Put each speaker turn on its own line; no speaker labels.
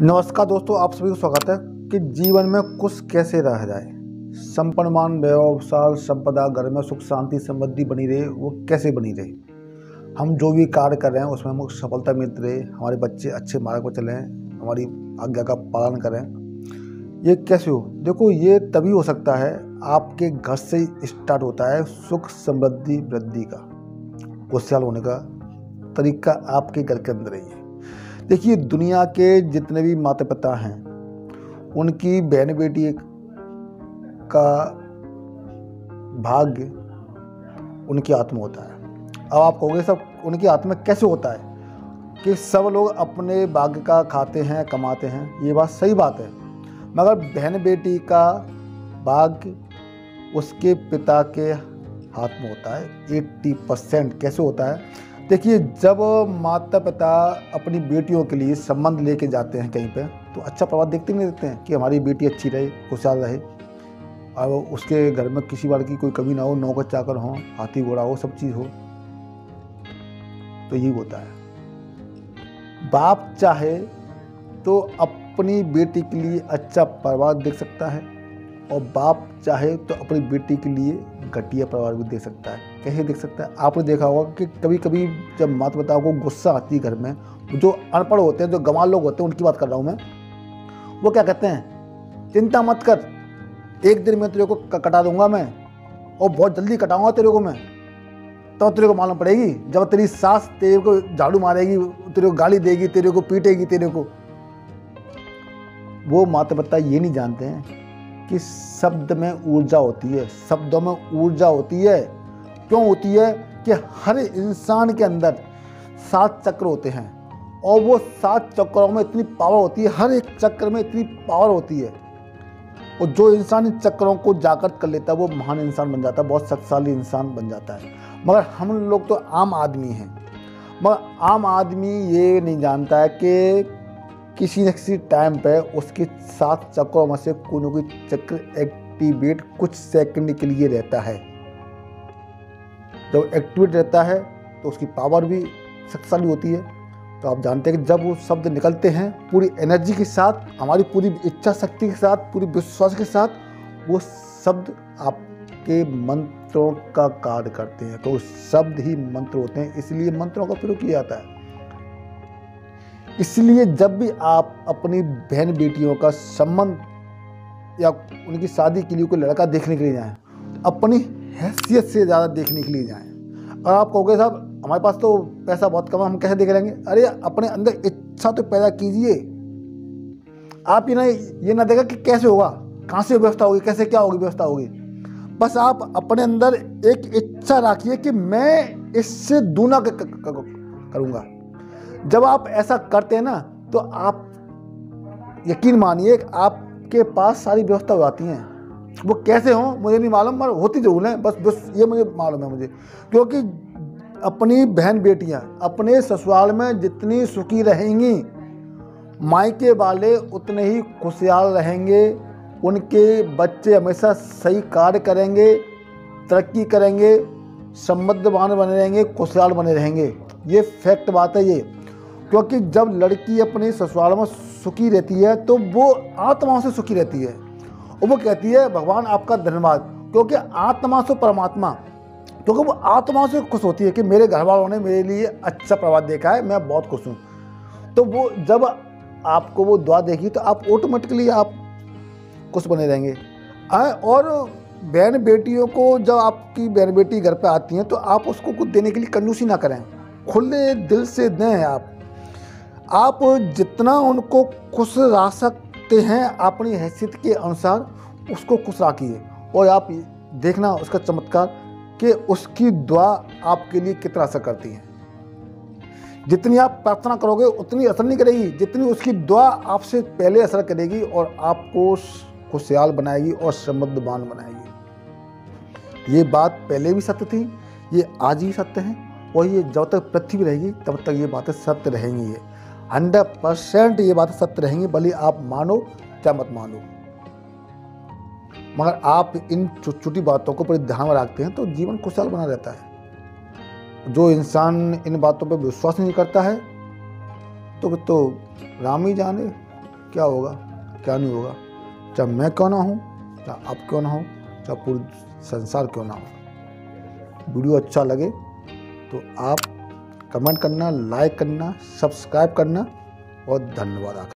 नमस्कार दोस्तों, आप सभी को स्वागत है कि जीवन में खुश कैसे रहा जाए। संपन्नमान व्यवसाय संपदा घर में सुख शांति समृद्धि बनी रहे, वो कैसे बनी रहे। हम जो भी कार्य कर रहे हैं उसमें हमको सफलता मिलती रहे, हमारे बच्चे अच्छे मार्ग पर चलें, हमारी आज्ञा का पालन करें। ये कैसे हो? देखो, ये तभी हो सकता है, आपके घर से ही स्टार्ट होता है सुख समृद्धि वृद्धि का। खुशहाल होने का तरीका आपके घर के अंदर ही है। देखिए, दुनिया के जितने भी माता पिता हैं, उनकी बहन बेटी का भाग्य उनके हाथ में होता है। अब आप कहोगे सब उनके हाथ में कैसे होता है कि सब लोग अपने भाग्य का खाते हैं, कमाते हैं। ये बात सही बात है, मगर बहन बेटी का भाग्य उसके पिता के हाथ में होता है 80%। कैसे होता है? देखिए, जब माता पिता अपनी बेटियों के लिए संबंध लेके जाते हैं कहीं पे, तो अच्छा प्रभाव देखते नहीं देखते हैं कि हमारी बेटी अच्छी रहे, खुशहाल रहे, और उसके घर में किसी बार की कोई कमी ना हो, नौकर चाकर हो, हाथी घोड़ा हो, सब चीज़ हो। तो यही होता है। बाप चाहे तो अपनी बेटी के लिए अच्छा प्रभाव देख सकता है, और बाप चाहे तो अपनी बेटी के लिए घटिया प्रभाव भी दे सकता है। कैसे देख सकता है? आपने देखा होगा कि कभी कभी जब माता पिताओं को गुस्सा आती है घर में, जो अनपढ़ होते हैं, जो गंवार लोग होते हैं, उनकी बात कर रहा हूँ मैं, वो क्या कहते हैं, चिंता मत कर, एक दिन में तेरे को कटा दूंगा मैं, और बहुत जल्दी कटाऊंगा तेरे को मैं। तो तेरे को मालूम पड़ेगी जब तेरी सास तेरे को झाड़ू मारेगी, तेरे को गाली देगी, तेरे को पीटेगी, तेरे को। वो माता पिता ये नहीं जानते हैं कि शब्द में ऊर्जा होती है, शब्दों में ऊर्जा होती है। क्यों होती है? कि हर इंसान के अंदर 7 चक्र होते हैं, और वो 7 चक्रों में इतनी पावर होती है, हर एक चक्र में इतनी पावर होती है। और जो इंसान इन चक्रों को जागृत कर लेता है, वो महान इंसान बन जाता है, बहुत शक्तिशाली इंसान बन जाता है। मगर हम लोग तो आम आदमी हैं, मगर आम आदमी ये नहीं जानता है कि किसी न किसी टाइम पे उसके 7 चक्रों में से कोई न कोई चक्र एक्टिवेट कुछ सेकंड के लिए रहता है। जब एक्टिवेट रहता है तो उसकी पावर भी शक्तिशाली होती है। तो आप जानते हैं कि जब वो शब्द निकलते हैं पूरी एनर्जी के साथ, हमारी पूरी इच्छा शक्ति के साथ, पूरी विश्वास के साथ, वो शब्द आपके मंत्रों का कार्य करते हैं। तो शब्द ही मंत्र होते हैं, इसलिए मंत्रों का प्रयोग किया जाता है। इसलिए जब भी आप अपनी बहन बेटियों का संबंध या उनकी शादी के लिए कोई लड़का देखने के लिए जाएं, अपनी हैसियत से ज़्यादा देखने के लिए जाएं। और आप कहोगे साहब हमारे पास तो पैसा बहुत कम है, हम कैसे देख लेंगे? अरे अपने अंदर इच्छा तो पैदा कीजिए। आप ये ना देखा कि कैसे होगा, कहाँ से व्यवस्था होगी, कैसे क्या होगी व्यवस्था होगी। बस आप अपने अंदर एक इच्छा रखिए कि मैं इससे दूना करूँगा। जब आप ऐसा करते हैं ना, तो आप यकीन मानिए आपके पास सारी व्यवस्था हो जाती हैं। वो कैसे हो मुझे नहीं मालूम, पर होती जरूर है, बस ये मुझे मालूम है मुझे। क्योंकि अपनी बहन बेटियां अपने ससुराल में जितनी सुखी रहेंगी, मायके वाले उतने ही खुशहाल रहेंगे। उनके बच्चे हमेशा सही कार्य करेंगे, तरक्की करेंगे, समृद्धवान बने रहेंगे, खुशहाल बने रहेंगे। ये फैक्ट बात है ये। क्योंकि जब लड़की अपने ससुराल में सुखी रहती है तो वो आत्मा से सुखी रहती है, और वो कहती है भगवान आपका धन्यवाद। क्योंकि आत्मा से परमात्मा, क्योंकि वो आत्मा से खुश होती है कि मेरे घर वालों ने मेरे लिए अच्छा प्रभाव देखा है, मैं बहुत खुश हूँ। तो वो जब आपको वो दुआ देगी तो आप ऑटोमेटिकली आप खुश बने रहेंगे। और बहन बेटियों को, जब आपकी बहन बेटी घर पे आती हैं, तो आप उसको कुछ देने के लिए कंजूसी ना करें, खुले दिल से दें। आप जितना उनको खुश रख सकते हैं अपनी हैसियत के अनुसार, उसको खुश रखिए। और आप देखना उसका चमत्कार कि उसकी दुआ आपके लिए कितना असर करती है। जितनी आप प्रार्थना करोगे उतनी असर नहीं करेगी, जितनी उसकी दुआ आपसे पहले असर करेगी और आपको खुशहाल बनाएगी और समृद्धवान बनाएगी। ये बात पहले भी सत्य थी, ये आज भी सत्य है, और ये जब तक पृथ्वी रहेगी तब तक ये बातें सत्य रहेंगी। 100% ये बातें सत्य रहेंगी, भले आप मानो क्या मत मानो। मगर आप इन छोटी बातों को पूरे ध्यान में रखते हैं तो जीवन खुशहाल बना रहता है। जो इंसान इन बातों पर विश्वास नहीं करता है तो राम ही जाने क्या होगा क्या नहीं होगा, चाहे मैं क्यों ना हूँ, चाहे आप क्यों ना हो, चाहे पूरा संसार क्यों ना हो। वीडियो अच्छा लगे तो आप कमेंट करना, लाइक करना, सब्सक्राइब करना और धन्यवाद।